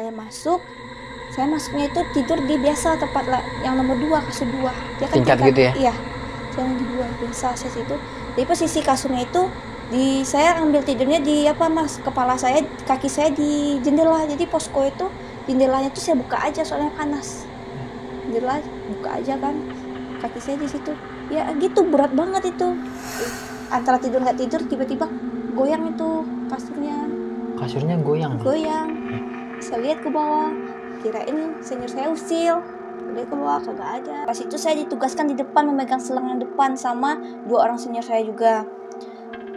saya masuknya itu tidur di biasa tempat yang nomor 2, kasur 2. Dia kan tingkat gitu ya? Iya, saya di 2 biasa saya situ. Di posisi kasurnya itu saya ambil tidurnya di kepala saya, kaki saya di jendela. Jadi posko itu jendelanya tuh saya buka aja soalnya panas. Jendela buka aja kan, kaki saya di situ. Ya gitu, berat banget itu. Antara tidur nggak tidur, tiba-tiba goyang itu kasurnya. Kasurnya goyang. Saya lihat ke bawah, kirain senior saya usil. Lihat ke bawah, kagak ada. Pas itu saya ditugaskan di depan memegang selang yang depan sama 2 orang senior saya juga.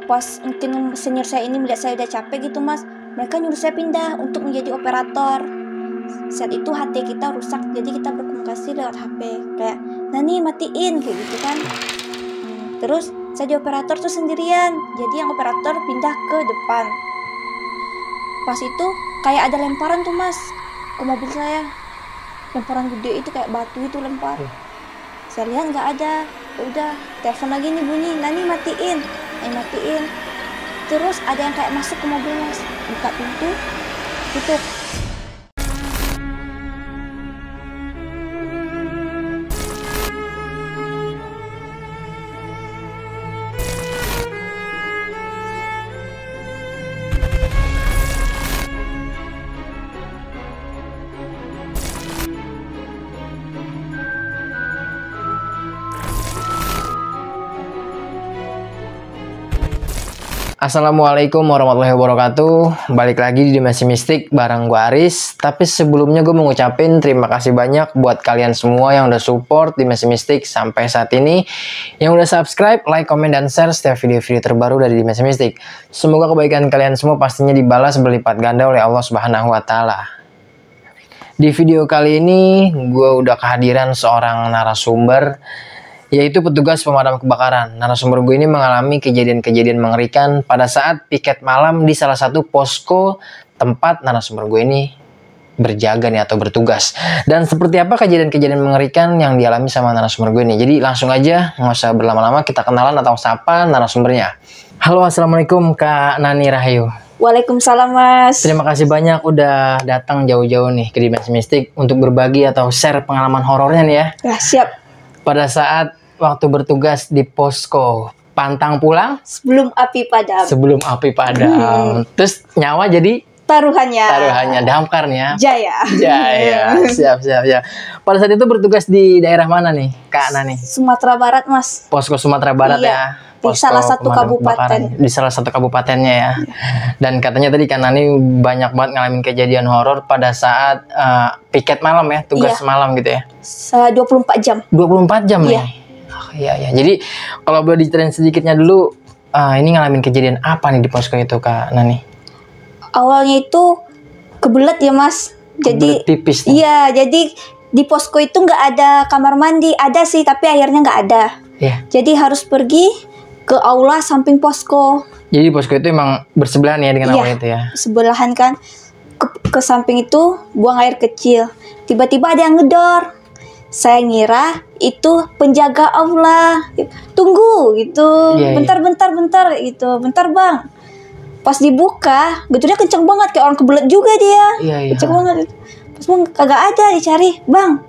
Pas mungkin senior saya ini melihat saya udah capek gitu mas, mereka nyuruh saya pindah untuk menjadi operator. Saat itu HP kita rusak, jadi kita berkomunikasi lewat HP kayak Nani matiin kayak gitu kan. Terus saya di operator tuh sendirian, jadi yang operator pindah ke depan. Pas itu kayak ada lemparan tuh mas ke mobil saya, lemparan gede itu kayak batu itu lempar. Saya lihat nggak ada, udah telepon lagi nih bunyi, Nani matiin. Terus ada yang kayak masuk ke mobil mas, buka pintu, tutup. Assalamualaikum warahmatullahi wabarakatuh. Balik lagi di Dimensi Mistik bareng gue Aris. Tapi sebelumnya gue mau ngucapin terima kasih banyak buat kalian semua yang udah support Dimensi Mistik sampai saat ini, yang udah subscribe, like, komen, dan share setiap video-video terbaru dari Dimensi Mistik. Semoga kebaikan kalian semua pastinya dibalas berlipat ganda oleh Allah Subhanahu wa Ta'ala. Di video kali ini gue udah kehadiran seorang narasumber, yaitu petugas pemadam kebakaran. Narasumber gue ini mengalami kejadian-kejadian mengerikan pada saat piket malam di salah satu posko tempat narasumber gue ini berjaga nih atau bertugas. Dan seperti apa kejadian-kejadian mengerikan yang dialami sama narasumber gue ini. Jadi langsung aja, nggak usah berlama-lama, kita kenalan atau sapa narasumbernya. Halo, assalamualaikum Kak Nani Rahayu. Waalaikumsalam mas. Terima kasih banyak udah datang jauh-jauh nih ke Dimensi Mistik untuk berbagi atau share pengalaman horornya nih ya. Ya siap. Pada saat waktu bertugas di posko pantang pulang Sebelum api padam. Terus nyawa jadi taruhannya damkarnya. Jaya. Siap. Pada saat itu bertugas di daerah mana nih Kak Nani? Sumatera Barat mas. Posko Sumatera Barat iya. Ya. Di salah satu kabupaten. Di salah satu kabupatennya ya. Dan katanya tadi Kak Nani banyak banget ngalamin kejadian horor pada saat piket malam ya, tugas malam gitu ya. 24 jam. 24 jam iya. nih. Iya. Jadi kalau boleh diceritain sedikitnya dulu, ini ngalamin kejadian apa nih di posko itu Kak Nani? Awalnya itu kebelet ya mas. Jadi tipis nih. Iya, jadi di posko itu nggak ada kamar mandi. Ada sih, tapi akhirnya nggak ada. Iya. Jadi harus pergi ke aula samping posko. Jadi posko itu emang bersebelahan ya dengan aula itu ya? Sebelahan kan. Ke samping itu buang air kecil. Tiba-tiba ada yang ngedor. Saya ngira itu penjaga aula. Tunggu gitu. Bentar gitu. Bentar bang. Pas dibuka, gedungnya kenceng banget kayak orang kebelet juga dia. Iya. Kenceng banget. Pas bang kagak ada dicari. Bang.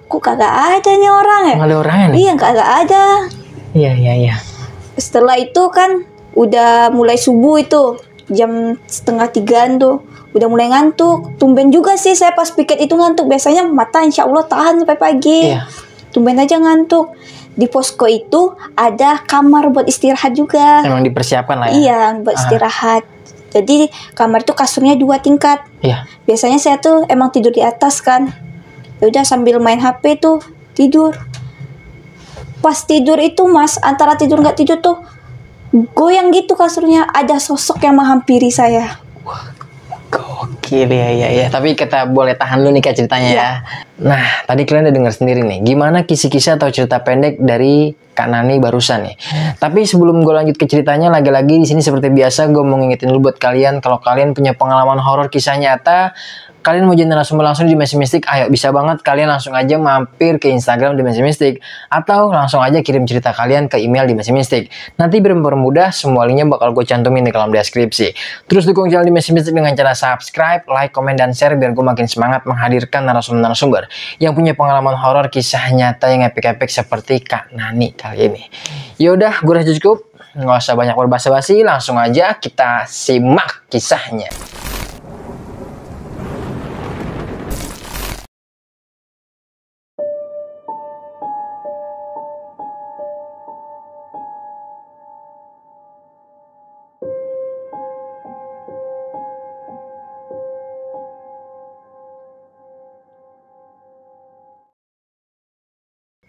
Kok kagak ada nih orang ya? Nggak ada orangnya nih? Iya kagak ada. Iya. Setelah itu kan udah mulai subuh itu. Jam 2:30 tuh. Udah mulai ngantuk. Tumben juga sih saya pas piket itu ngantuk. Biasanya mata insya Allah tahan sampai pagi. Iya. Tumben aja ngantuk. Di posko itu ada kamar buat istirahat juga. Emang dipersiapkan lah ya? Iya, buat istirahat. Jadi kamar itu kasurnya 2 tingkat. Iya. Biasanya saya tuh emang tidur di atas kan. Udah sambil main HP tuh tidur. Pas tidur itu mas, antara tidur nggak tidur tuh goyang gitu kasurnya. Ada sosok yang menghampiri saya. Gokil ya. Tapi kita boleh tahan dulu nih Kak ceritanya ya. Nah, tadi kalian udah dengar sendiri nih gimana kisah-kisah atau cerita pendek dari Kak Nani barusan nih. Tapi sebelum gue lanjut ke ceritanya, lagi-lagi di sini seperti biasa gue mau ngingetin dulu buat kalian, kalau kalian punya pengalaman horor kisah nyata, kalian mau jadi narasumber langsung di Dimensi Mistik, ayo bisa banget kalian langsung aja mampir ke Instagram Dimensi Mistik atau langsung aja kirim cerita kalian ke email Dimensi Mistik. Nanti biar mempermudah, semua linknya bakal gue cantumin di kolom deskripsi. Terus dukung channel Dimensi Mistik dengan cara subscribe, like, komen, dan share biar gue makin semangat menghadirkan narasumber-narasumber yang punya pengalaman horor kisah nyata yang epic-epic seperti Kak Nani kali ini. Yaudah, gue udah cukup, nggak usah banyak berbasa-basi, langsung aja kita simak kisahnya.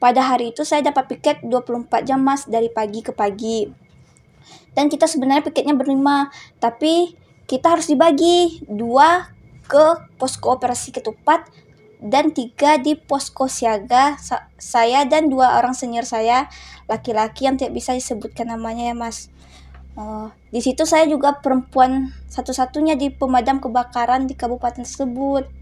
Pada hari itu saya dapat piket 24 jam mas, dari pagi ke pagi. Dan kita sebenarnya piketnya berlima, tapi kita harus dibagi 2 ke posko operasi ketupat dan 3 di posko siaga. Saya dan 2 orang senior saya, laki-laki yang tidak bisa disebutkan namanya ya mas. Di situ saya juga perempuan satu-satunya di pemadam kebakaran di kabupaten tersebut.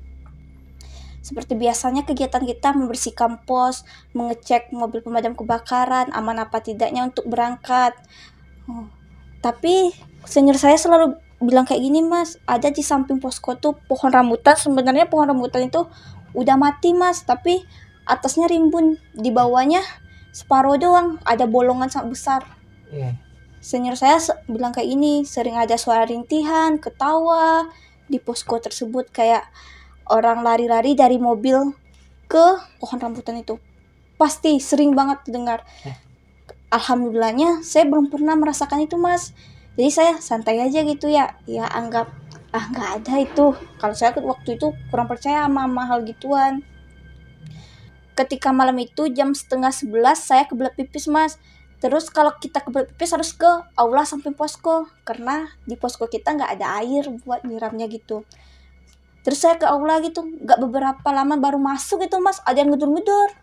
Seperti biasanya kegiatan kita membersihkan pos, mengecek mobil pemadam kebakaran, aman apa tidaknya untuk berangkat. Tapi senior saya selalu bilang kayak gini mas, ada di samping posko tuh pohon rambutan. Sebenarnya pohon rambutan itu udah mati mas, tapi atasnya rimbun, di bawahnya separuh doang, ada bolongan sangat besar. Senior saya bilang kayak ini, sering ada suara rintihan, ketawa di posko tersebut, kayak orang lari-lari dari mobil ke pohon rambutan itu. Pasti sering banget dengar. Alhamdulillahnya saya belum pernah merasakan itu mas. Jadi saya santai aja gitu ya. Ya anggap nggak ada itu. Kalau saya waktu itu kurang percaya sama hal gituan. Ketika malam itu jam 10:30 saya kebelet pipis mas. Terus kalau kita kebelet pipis harus ke aula samping posko, karena di posko kita nggak ada air buat nyiramnya gitu. Terus saya ke aula gitu, gak beberapa lama baru masuk itu mas, ada yang ngedor-ngedor,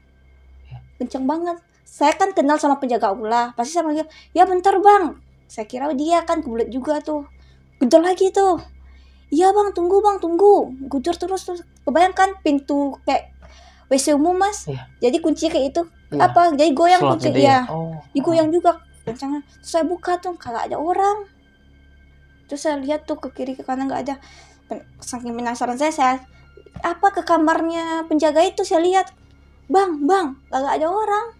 kenceng banget. Saya kan kenal sama penjaga aula, pasti saya panggil, ya bentar bang. Saya kira dia kan kebelet juga tuh, gedor lagi tuh. Iya bang, tunggu, gedor terus. Kebayangkan pintu kayak WC umum mas, jadi kunci kayak itu, jadi goyang kunci, digoyang juga kencangnya. Terus saya buka tuh, kagak ada orang. Terus saya lihat tuh ke kiri ke kanan gak ada. Saking penasaran saya ke kamarnya penjaga itu, saya lihat, bang, gak ada orang.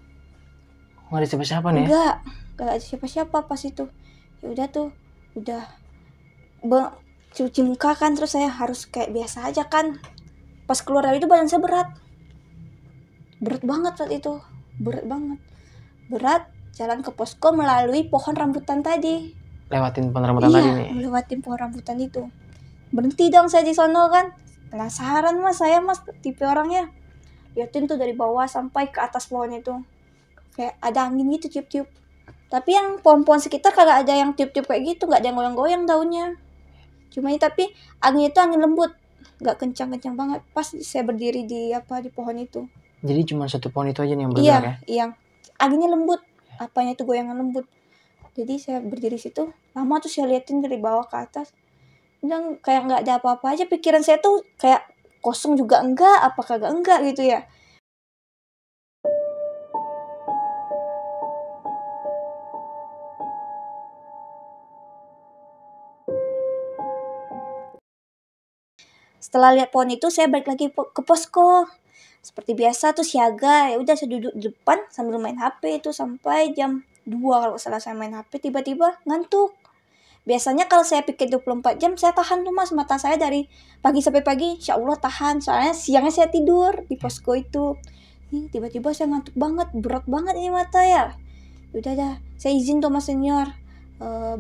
Nggak ada siapa-siapa nih? Gak ada siapa-siapa pas itu. Ya udah tuh, cuci muka kan, terus saya harus kayak biasa aja kan. Pas keluar dari itu badan saya berat banget saat itu, berat. Jalan ke posko melalui pohon rambutan tadi. Lewatin pohon rambutan tadi nih? Iya, lewatin pohon rambutan itu. Berhenti dong saya di sono kan, penasaran mas, saya mas tipe orangnya, liatin tuh dari bawah sampai ke atas pohon itu, kayak ada angin gitu tiup-tiup. Tapi yang pohon-pohon sekitar kagak ada yang tiup-tiup kayak gitu, nggak ada yang goyang-goyang daunnya. Cuma tapi angin itu angin lembut, nggak kencang-kencang banget. Pas saya berdiri di pohon itu. Jadi cuma satu pohon itu aja nih yang bergerak ya? Iya, anginnya lembut, apanya itu goyangan lembut. Jadi saya berdiri situ, lama tuh saya liatin dari bawah ke atas. Dan kayak nggak ada apa-apa aja, pikiran saya tuh kayak kosong juga enggak, apa kagak enggak gitu ya. Setelah lihat pohon itu saya balik lagi ke posko. Seperti biasa tuh siaga, ya udah saya duduk di depan sambil main HP itu sampai jam 2 kalau salah saya main HP, tiba-tiba ngantuk. Biasanya kalau saya piket 24 jam, saya tahan tuh mas, mata saya dari pagi sampai pagi, insya Allah tahan. Soalnya siangnya saya tidur di posko itu. Nih tiba-tiba saya ngantuk banget, berat banget ini mata ya. Udah dah, saya izin tuh mas senior.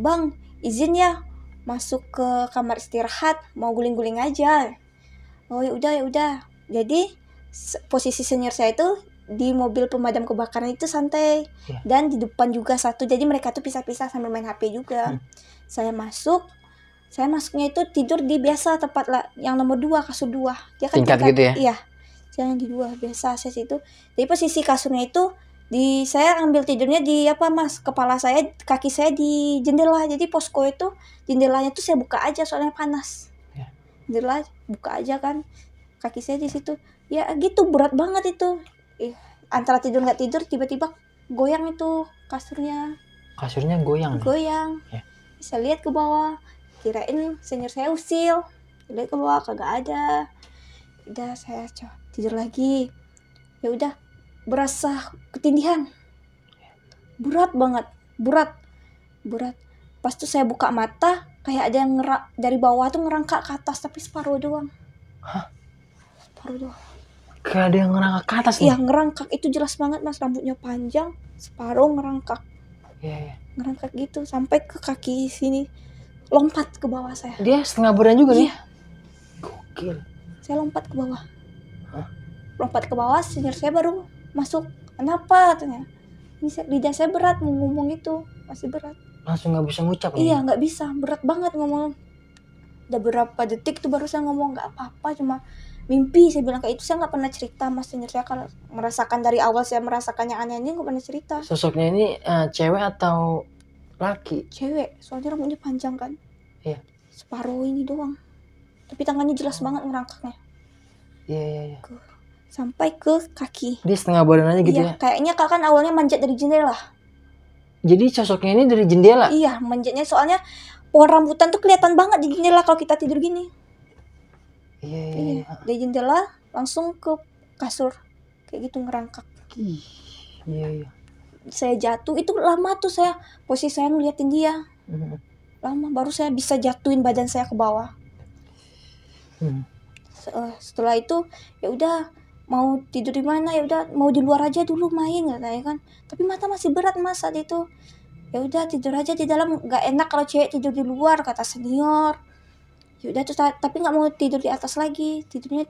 Bang, izin ya masuk ke kamar istirahat, mau guling-guling aja. Oh ya udah. Jadi posisi senior saya itu di mobil pemadam kebakaran itu santai, dan di depan juga satu, jadi mereka tuh pisah-pisah sambil main HP juga. Saya masuknya itu tidur di biasa tempat lah, yang nomor 2, kasur 2. Dia kan tingkat gitu ya? Iya, jangan di 2 biasa saya situ. Jadi posisi kasurnya itu saya ambil tidurnya di mas, kepala saya, kaki saya di jendela. Jadi posko itu jendelanya tuh saya buka aja soalnya panas. Jendela buka aja kan kaki saya di situ. Ya gitu, berat banget itu. Antara tidur nggak tidur, tiba-tiba goyang itu kasurnya. Kasurnya goyang. Goyang. Ya. Saya lihat ke bawah, kirain senior saya usil. Lihat ke bawah kagak ada. Udah saya tidur lagi. Ya udah, berasa ketindihan. Berat banget, berat. Pas tuh saya buka mata, kayak ada yang dari bawah tuh ngerangkak ke atas, tapi separuh doang. Hah? Separuh doang. Kayak ada yang ngerangkak ke atas nih? Iya, ngerangkak. Itu jelas banget mas, rambutnya panjang, separuh ngerangkak. Iya. Ngerangkak gitu, sampai ke kaki sini. Lompat ke bawah saya. Dia setengah badan juga nih? Iya. Gokil. Saya lompat ke bawah. Hah? Lompat ke bawah, senior saya baru masuk. Kenapa? Tanya. Ini lidah saya berat, mau ngomong itu. Masih berat. Langsung gak bisa ngucap nih? Iya, gak bisa. Berat banget ngomong. Udah berapa detik tuh baru saya ngomong, gak apa-apa, cuma mimpi. Saya bilang kayak itu, saya gak pernah cerita mas. Senior saya kalau merasakan dari awal saya merasakan yang aneh-aneh, gak pernah cerita. Sosoknya ini cewek atau laki? Cewek, soalnya rambutnya panjang kan. Iya. Separuh ini doang. Tapi tangannya jelas banget ngerangkaknya. Iya. Sampai ke kaki. Dia setengah badan aja gitu iya, ya? Kayaknya kan awalnya manjat dari jendela. Jadi sosoknya ini dari jendela? Iya, manjatnya soalnya pohon rambutan tuh kelihatan banget di jendela kalau kita tidur gini. Iya. Dari jendela langsung ke kasur. Kayak gitu ngerangkak. Iya. Saya jatuh, itu lama tuh posisi saya ngeliatin dia. Lama, baru saya bisa jatuhin badan saya ke bawah. Setelah itu ya udah, mau tidur di mana, ya udah mau di luar aja dulu main katanya kan. Tapi mata masih berat mas saat itu. Ya udah tidur aja di dalam, nggak enak kalau cewek tidur di luar kata senior. Ya udah tuh, tapi nggak mau tidur di atas lagi, tidurnya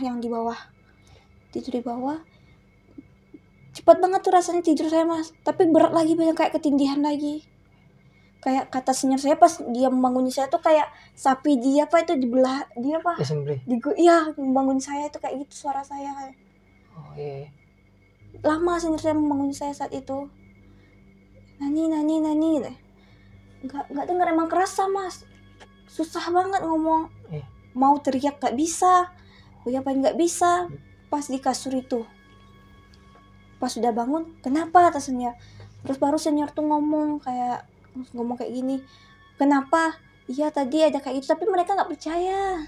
yang di bawah. Tidur di bawah. Cepat banget tuh rasanya tidur saya mas, tapi berat lagi, banyak kayak ketindihan lagi. Kayak kata senior saya pas dia membangun saya tuh kayak sapi dia dibelah, dia disembelih. Iya, membangun saya itu kayak gitu suara saya. Oh iya. Lama senior saya membangun saya saat itu. Nani. Nggak dengar, emang kerasa mas. Susah banget ngomong. Iya. Mau teriak nggak bisa. Uyapan nggak bisa. Pas di kasur itu. Pas sudah bangun, kenapa kata senior. Terus baru senior tuh ngomong kayak gini, kenapa? Iya tadi ada kayak itu, tapi mereka nggak percaya.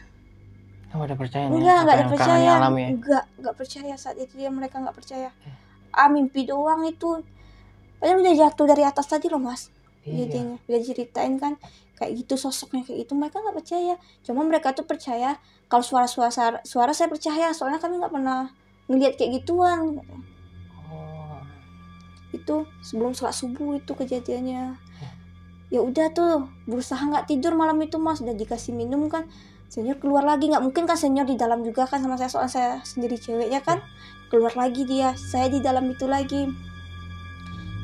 Nggak ada percaya nih? Nggak ada percaya. Nggak percaya saat itu mereka nggak percaya. Mimpi doang itu. Padahal udah jatuh dari atas tadi loh mas. Jadinya udah ceritain kan kayak gitu, sosoknya kayak gitu, mereka nggak percaya. Cuma mereka tuh percaya kalau suara saya percaya, soalnya kami nggak pernah ngeliat kayak gituan. Itu sebelum sholat subuh itu kejadiannya. Ya udah tuh berusaha nggak tidur malam itu mas, udah dikasih minum kan, senior keluar lagi, nggak mungkin kan senior di dalam juga kan sama saya, soalnya saya sendiri ceweknya kan. Keluar lagi dia, saya di dalam itu lagi.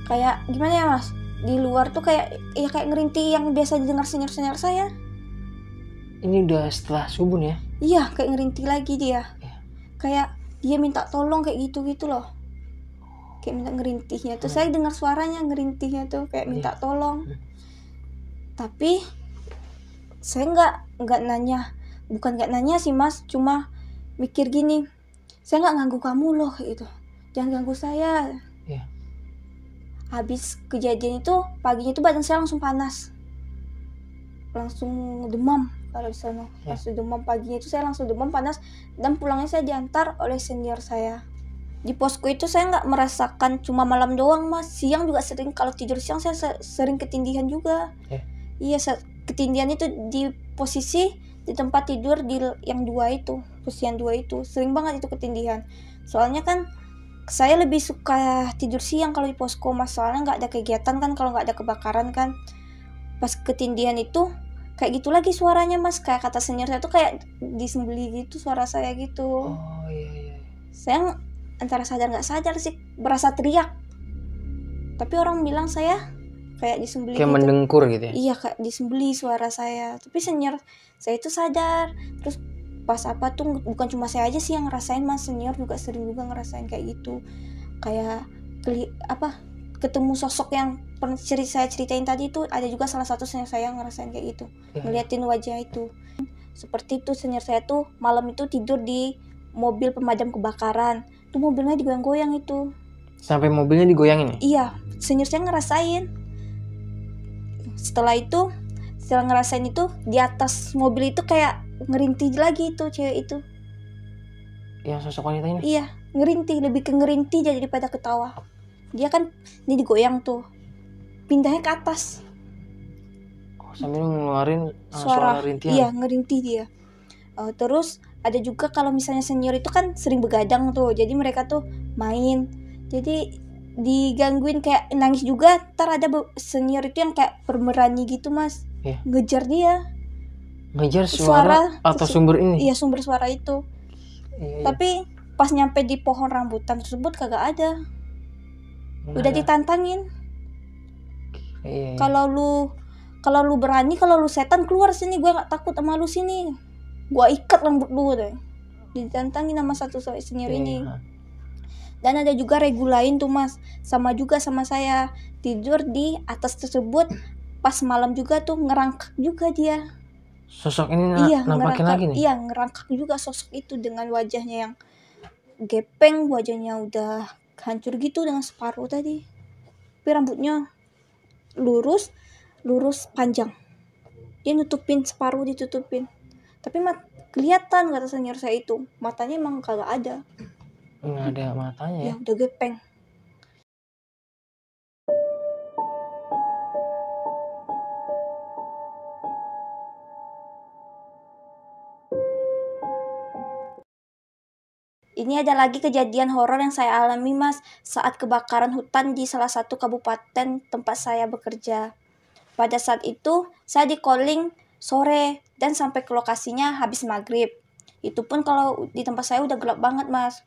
Kayak gimana ya mas, di luar tuh kayak ngerintih yang biasa didengar senior saya. Ini udah setelah subuh nih ya? Iya, kayak ngerintih lagi dia. Kayak dia minta tolong kayak gitu loh. Kayak minta ngerintihnya tuh, saya dengar suaranya ngerintihnya tuh kayak minta tolong. Tapi saya nggak nanya, bukan nggak nanya sih mas, cuma mikir gini, saya nggak ganggu kamu loh kayak gitu, jangan ganggu saya. Habis kejadian itu paginya itu badan saya langsung panas, langsung demam. Kalau di sana langsung demam, paginya itu saya langsung demam panas, dan pulangnya saya diantar oleh senior saya. Di posko itu saya nggak merasakan cuma malam doang mas, siang juga sering. Kalau tidur siang saya sering ketindihan juga. Iya, ketindihan itu di posisi di tempat tidur yang dua itu, posisi yang dua itu sering banget itu ketindihan. Soalnya kan saya lebih suka tidur siang kalau di posko mas, soalnya nggak ada kegiatan kan, kalau nggak ada kebakaran kan. Pas ketindihan itu kayak gitu lagi suaranya mas, kayak kata senior saya tuh kayak disembeli gitu suara saya gitu. Oh iya. Saya antara sadar nggak sadar sih, berasa teriak, tapi orang bilang saya kayak disembeli kayak gitu. Mendengkur gitu ya? Iya, kayak disembeli suara saya. Tapi senior saya itu sadar. Terus pas tuh bukan cuma saya aja sih yang ngerasain mas, senior juga sering juga ngerasain kayak gitu. Kayak ketemu sosok yang pernah saya ceritain tadi itu, ada juga salah satu senior saya yang ngerasain kayak gitu. Ngeliatin wajah itu. Seperti itu senior saya tuh malam itu tidur di mobil pemadam kebakaran. Tuh mobilnya digoyang-goyang itu. Sampai mobilnya digoyangin? Iya, senior saya ngerasain. Setelah ngerasain itu di atas mobil itu kayak ngerintih lagi itu cewek itu. Yang sosok wanita ini? Iya, ngerintih, lebih ke ngerintih daripada ketawa. Dia kan ini digoyang tuh, pindahnya ke atas. Sambil ngeluarin suara rintihan. Iya, ngerintih dia. Terus ada juga kalau misalnya senior itu kan sering begadang tuh, jadi mereka tuh main, jadi digangguin kayak nangis juga. Ntar ada senior itu yang kayak berani gitu mas, ngejar dia. Ngejar suara atau sumber ini? Iya, sumber suara itu. Iya. Tapi pas nyampe di pohon rambutan tersebut kagak ada. Udah ditantangin. Iya. Kalau lu berani, kalau lu setan keluar sini, gue nggak takut sama lu sini. Gue ikat rambut lu deh. Ditantangin sama satu senior ini. Dan ada juga regu lain tuh mas, sama juga sama saya, tidur di atas tersebut. Pas malam juga tuh ngerangkak juga dia. Sosok ini nampakin lagi nih? Iya, ngerangkak juga sosok itu dengan wajahnya yang gepeng, wajahnya udah hancur gitu dengan separuh tadi. Tapi rambutnya lurus panjang. Dia nutupin separuh, ditutupin. Tapi kelihatan kata senior saya itu, matanya emang kagak ada. Nggak ada matanya ya? Ya udah gepeng. Ini ada lagi kejadian horor yang saya alami mas, saat kebakaran hutan di salah satu kabupaten tempat saya bekerja. Pada saat itu saya di calling sore dan sampai ke lokasinya habis maghrib. Itu pun kalau di tempat saya udah gelap banget mas.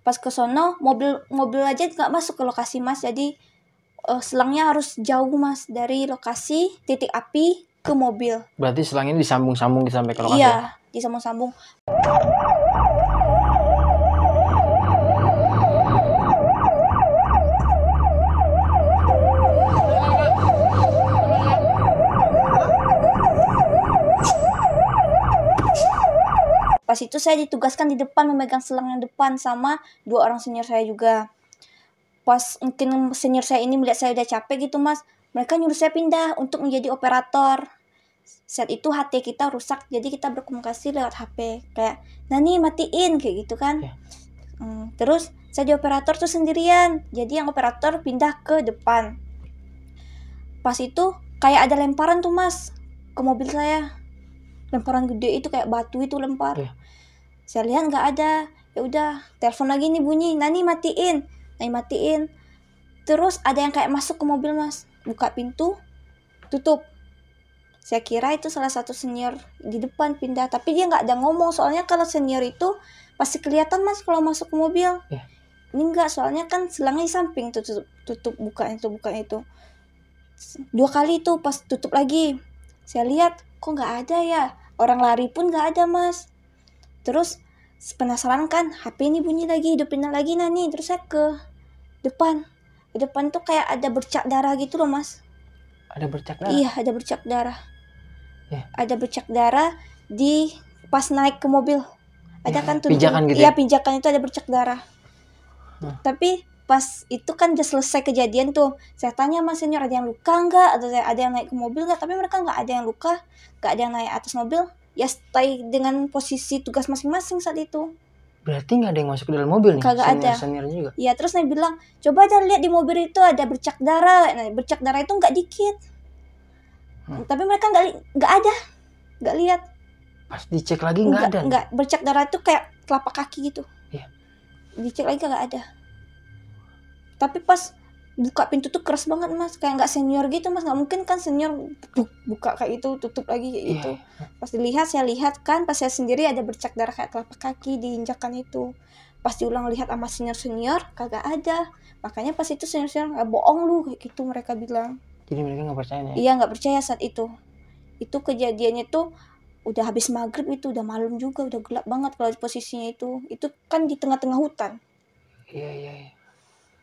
Pas ke sono mobil aja nggak masuk ke lokasi mas, jadi selangnya harus jauh mas dari lokasi titik api ke mobil. Berarti selangnya disambung-sambung sampai ke lokasi? Iya, disambung-sambung. Pas itu saya ditugaskan di depan memegang selang yang depan sama 2 orang senior saya juga. Pas mungkin senior saya ini melihat saya udah capek gitu mas, mereka nyuruh saya pindah untuk menjadi operator. Saat itu HP kita rusak, jadi kita berkomunikasi lewat HP. Kayak, Nani matiin, kayak gitu kan. Terus saya di operator tuh sendirian, jadi yang operator pindah ke depan. Pas itu kayak ada lemparan tuh mas ke mobil saya. Lemparan gede itu kayak batu itu lempar. Saya lihat nggak ada. Ya udah, telepon lagi nih bunyi, Nani matiin. Terus ada yang kayak masuk ke mobil mas, buka pintu, tutup. Saya kira itu salah satu senior di depan pindah, tapi dia nggak ada ngomong. Soalnya kalau senior itu pasti kelihatan mas kalau masuk ke mobil. Ini enggak, soalnya kan selangnya di samping, tutup buka itu. 2 kali itu pas tutup lagi. Saya lihat kok nggak ada ya. Orang lari pun nggak ada mas. Terus penasaran kan, HP ini bunyi lagi, hidupin lagi Nani. Terus saya ke depan. Di depan tuh kayak ada bercak darah gitu loh mas. Ada bercak darah? Iya, ada bercak darah. Ada bercak darah di pas naik ke mobil. Ada kan tuh pijakan gitu. Iya, pijakan itu ada bercak darah. Tapi pas itu kan udah selesai kejadian tuh, saya tanya sama senior, ada yang luka nggak, atau ada yang naik ke mobil nggak? Tapi mereka nggak ada yang luka, nggak ada yang naik atas mobil. Ya stay dengan posisi tugas masing-masing saat itu. Berarti nggak ada yang masuk ke dalam mobil nih? Kagak ada. Senior juga? Iya, terus saya bilang, coba aja lihat di mobil itu ada bercak darah. Nah, bercak darah itu nggak dikit. Tapi mereka nggak lihat. Pas dicek lagi nggak ada? Nggak, bercak darah itu kayak telapak kaki gitu. Dicek lagi nggak ada. Tapi pas buka pintu tuh keras banget mas, kayak nggak senior gitu mas. Nggak mungkin kan senior buka kayak itu, tutup lagi kayak gitu. Pas dilihat, saya lihat kan, pas saya sendiri ada bercak darah kayak telapak kaki di injakan itu. Pas diulang lihat sama senior kagak ada. Makanya pas itu senior bohong lu kayak gitu mereka bilang. Jadi mereka nggak percaya ya? Iya, nggak percaya saat itu. Itu kejadiannya tuh udah habis maghrib, itu udah malam juga, udah gelap banget kalau posisinya itu kan di tengah-tengah hutan. Iya.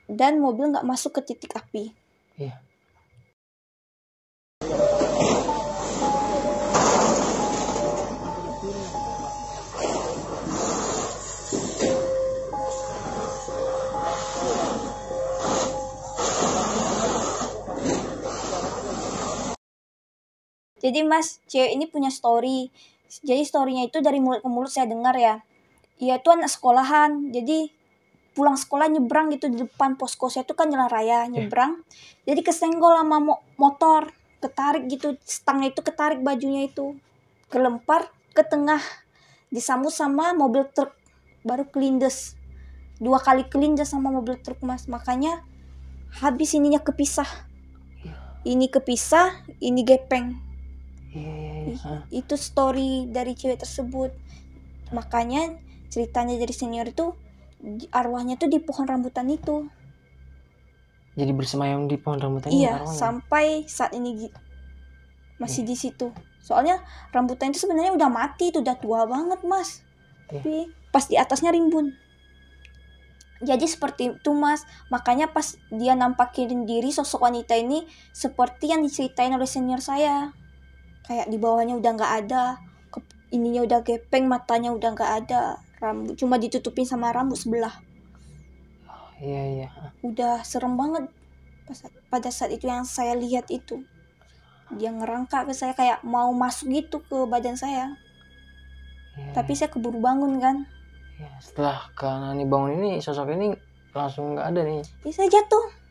Dan mobil nggak masuk ke titik api. Iya. Jadi Mas, cewek ini punya story. Jadi storynya itu dari mulut ke mulut saya dengar ya. Ia tuh anak sekolahan. Jadi pulang sekolah nyebrang gitu di depan posko saya tuh kan jalan raya, nyebrang. Jadi kesenggol sama motor, ketarik gitu, stangnya itu ketarik, bajunya itu kelempar ke tengah, disambut sama mobil truk, baru kelindes. 2 kali kelindes sama mobil truk Mas. Makanya habis ininya kepisah. Ini kepisah, ini gepeng. Itu story dari cewek tersebut. Makanya ceritanya dari senior itu arwahnya tuh di pohon rambutan itu. Jadi bersemayam di pohon rambutan ini Iya, arwahnya. sampai saat ini masih di situ. Soalnya rambutan itu sebenarnya udah mati, itu udah tua banget Mas. Tapi pas di atasnya rimbun. Jadi seperti itu Mas. Makanya pas dia nampakin diri, sosok wanita ini seperti yang diceritain oleh senior saya. Kayak di bawahnya udah nggak ada, ininya udah gepeng, matanya udah nggak ada, rambut cuma ditutupin sama rambut sebelah. Iya. Udah serem banget pada saat itu yang saya lihat itu. Dia ngerangkak ke saya kayak mau masuk gitu ke badan saya. Tapi saya keburu bangun kan. Setelah Kak Nani bangun ini, sosok ini langsung nggak ada nih. Saya jatuh.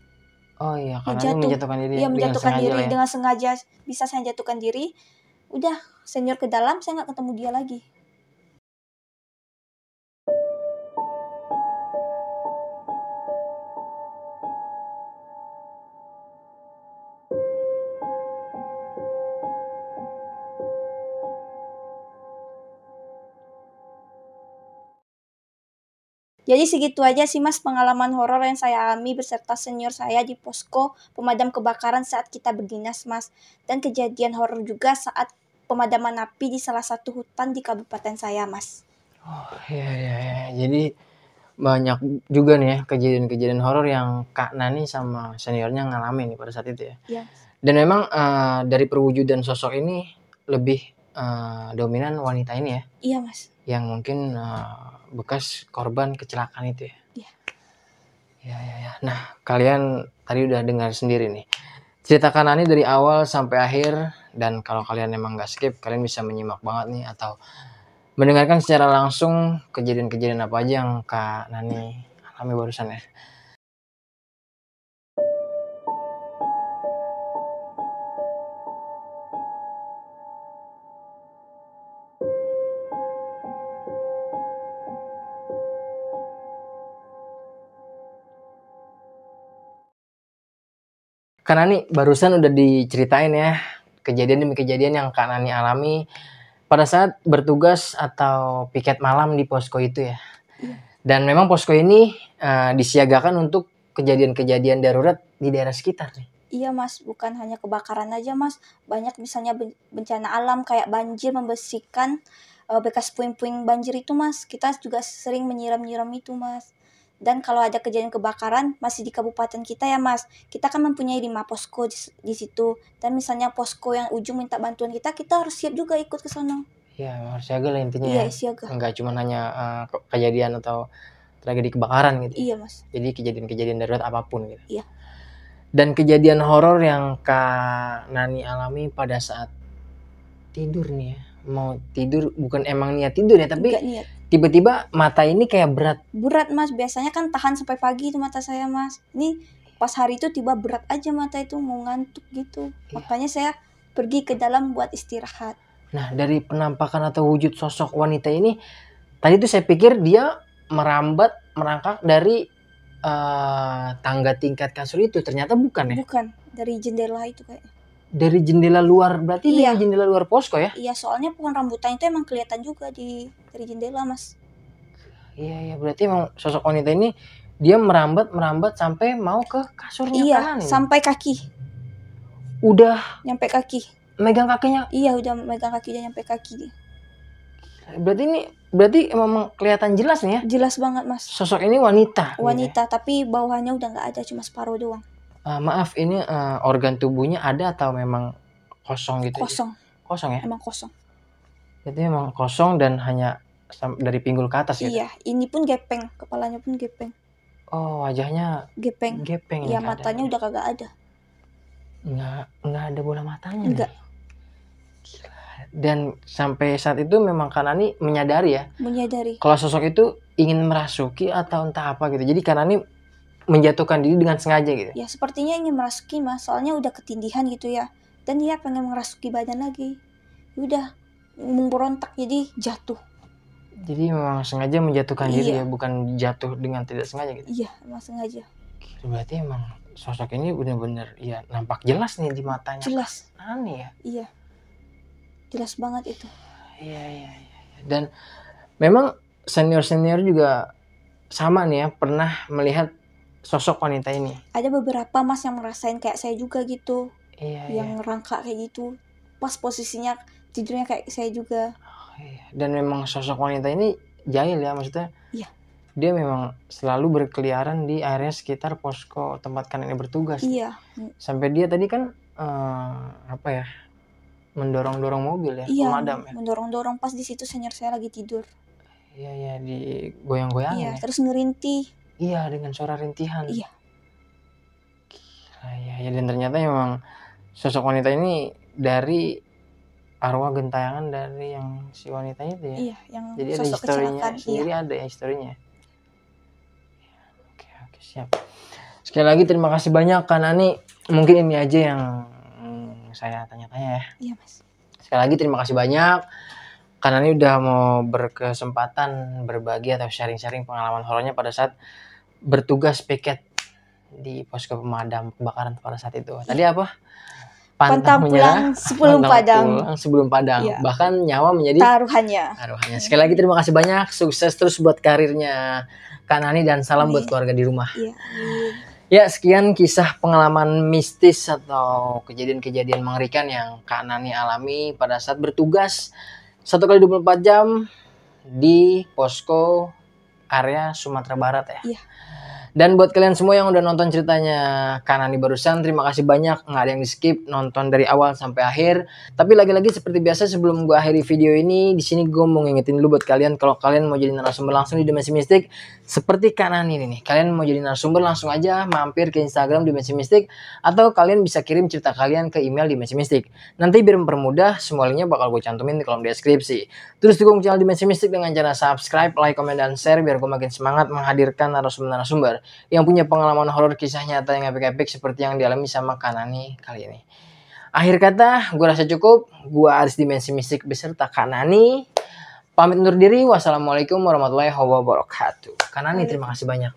Oh iya, Kak Nani menjatuhkan diri. Iya, menjatuhkan diri dengan sengaja. Bisa saya jatuhkan diri. Udah, senior ke dalam, saya nggak ketemu dia lagi. Jadi segitu aja sih Mas pengalaman horor yang saya alami beserta senior saya di posko pemadam kebakaran saat kita berdinas Mas. Dan kejadian horor juga saat pemadaman api di salah satu hutan di kabupaten saya Mas. Oh iya. Jadi banyak juga nih ya kejadian-kejadian horor yang Kak Nani sama seniornya ngalamin nih pada saat itu ya. Iya. Dan memang dari perwujudan sosok ini lebih dominan wanita ini ya. Iya Mas. Yang mungkin bekas korban kecelakaan itu ya. Iya. Ya. Nah, kalian tadi udah dengar sendiri nih. Cerita Kak Nani dari awal sampai akhir, dan kalau kalian emang gak skip, kalian bisa menyimak banget nih atau mendengarkan secara langsung kejadian-kejadian apa aja yang Kak Nani alami barusan ya. Kak Nani barusan udah diceritain ya kejadian demi kejadian yang Kak Nani alami pada saat bertugas atau piket malam di posko itu ya. Dan memang posko ini disiagakan untuk kejadian-kejadian darurat di daerah sekitar nih. Iya Mas, bukan hanya kebakaran aja Mas. Banyak misalnya bencana alam kayak banjir membersihkan bekas puing-puing banjir itu Mas. Kita juga sering menyiram-nyiram itu Mas. Dan kalau ada kejadian kebakaran masih di kabupaten kita ya Mas, kita kan mempunyai 5 posko di situ. Dan misalnya posko yang ujung minta bantuan kita harus siap juga ikut ke sana. Iya, harus siaga lah intinya Iya, ya. siaga. Enggak cuma hanya kejadian atau tragedi kebakaran gitu. Iya Mas. Jadi kejadian-kejadian darurat apapun gitu. Iya. Dan kejadian horor yang Kak Nani alami pada saat tidur nih ya. Mau tidur bukan emang niat tidur ya, tapi tiba-tiba mata ini kayak berat Mas. Biasanya kan tahan sampai pagi itu mata saya Mas. Ini pas hari itu tiba berat aja mata itu, mau ngantuk gitu. Makanya saya pergi ke dalam buat istirahat. Nah, dari penampakan atau wujud sosok wanita ini, tadi tuh saya pikir dia merangkak dari tangga tingkat kasur itu. Ternyata bukan ya? Bukan, dari jendela itu kayaknya. Dari jendela luar, berarti dari jendela luar posko ya? Iya, soalnya pohon rambutan itu emang kelihatan juga dari jendela Mas. Iya, berarti emang sosok wanita ini dia merambat sampai mau ke kasurnya kanan. Iya, sampai kaki. Udah nyampe kaki. Megang kakinya? Iya, udah megang kakinya nyampe kaki dia. Berarti emang kelihatan jelas nih ya? Jelas banget Mas. Sosok ini wanita. Wanita, tapi bawahnya udah nggak ada, cuma separuh doang. Maaf, ini organ tubuhnya ada atau memang kosong gitu? Kosong ya? Emang kosong. Jadi emang kosong dan hanya dari pinggul ke atas gitu? Iya, ini pun gepeng, kepalanya pun gepeng. Oh, wajahnya gepeng. Iya, matanya udah kagak ada. Nggak ada bola matanya. Enggak. Dan sampai saat itu memang Kak Nani menyadari ya, Menyadari. kalau sosok itu ingin merasuki atau entah apa gitu. Jadi Kak Nani menjatuhkan diri dengan sengaja gitu. Ya sepertinya ingin merasuki mas, soalnya udah ketindihan gitu ya. Dan dia pengen merasuki badan lagi. Udah memberontak jadi jatuh. Jadi memang sengaja menjatuhkan diri Iya. ya, bukan jatuh dengan tidak sengaja gitu. Iya, emang sengaja. Berarti emang sosok ini benar-benar ya nampak jelas nih di matanya. Jelas. Aneh ya. Iya. Jelas banget itu. Iya. Dan memang senior-senior juga sama nih ya, pernah melihat sosok wanita ini. Ada beberapa mas yang ngerasain kayak saya juga gitu. Iya. Yang rangka kayak gitu. Pas posisinya tidurnya kayak saya juga. Iya. Dan memang sosok wanita ini jahil ya, maksudnya. Iya. Dia memang selalu berkeliaran di area sekitar posko tempat Kak Nani bertugas. Iya. Sampai dia tadi kan mendorong-dorong mobil ya, Iya, pemadam ya. mendorong-dorong pas di situ senior saya lagi tidur. Iya, di goyang-goyang Iya, ya. terus ngerintih. Iya, dengan suara rintihan. Iya. Iya, dan ternyata memang sosok wanita ini dari arwah gentayangan dari yang si wanita itu ya. Iya, yang jadi ada sosok historinya kecelakaan. sendiri, Iya. ada ya historinya. Oke, siap. Sekali lagi terima kasih banyak Kak Nani. Mungkin ini aja yang saya tanya-tanya ya. Iya mas. Sekali lagi terima kasih banyak. Kak Nani udah mau berkesempatan berbagi atau sharing-sharing pengalaman horornya pada saat bertugas piket di posko pemadam kebakaran pada saat itu. Tadi apa? Pantang pulang sebelum padam. Pulang sebelum padam. Iya. Bahkan nyawa menjadi Taruhannya. Sekali lagi terima kasih banyak. Sukses terus buat karirnya Kak Nani dan salam buat keluarga di rumah. Iya. Ya, sekian kisah pengalaman mistis atau kejadian-kejadian mengerikan yang Kak Nani alami pada saat bertugas 1x24 jam di posko area Sumatera Barat ya. Iya. Dan buat kalian semua yang udah nonton ceritanya Kak Nani barusan, terima kasih banyak. Nggak ada yang di skip, nonton dari awal sampai akhir. Tapi lagi-lagi seperti biasa sebelum gue akhiri video ini, di sini gue mau ngingetin dulu buat kalian kalau kalian mau jadi narasumber langsung di Dimensi Mistik seperti Kak Nani ini nih. Kalian mau jadi narasumber langsung aja mampir ke Instagram Dimensi Mistik atau kalian bisa kirim cerita kalian ke email Dimensi Mistik. Nanti biar mempermudah, semua linknya bakal gue cantumin di kolom deskripsi. Terus dukung channel Dimensi Mistik dengan cara subscribe, like, komen, dan share biar gue makin semangat menghadirkan narasumber-narasumber yang punya pengalaman horor kisah nyata yang epic-epic seperti yang dialami sama Kak Nani kali ini. Akhir kata, gue rasa cukup. Gue Aris Dimensi Mistik beserta Kak Nani pamit undur diri. Wassalamualaikum warahmatullahi wabarakatuh. Kak Nani, terima kasih banyak.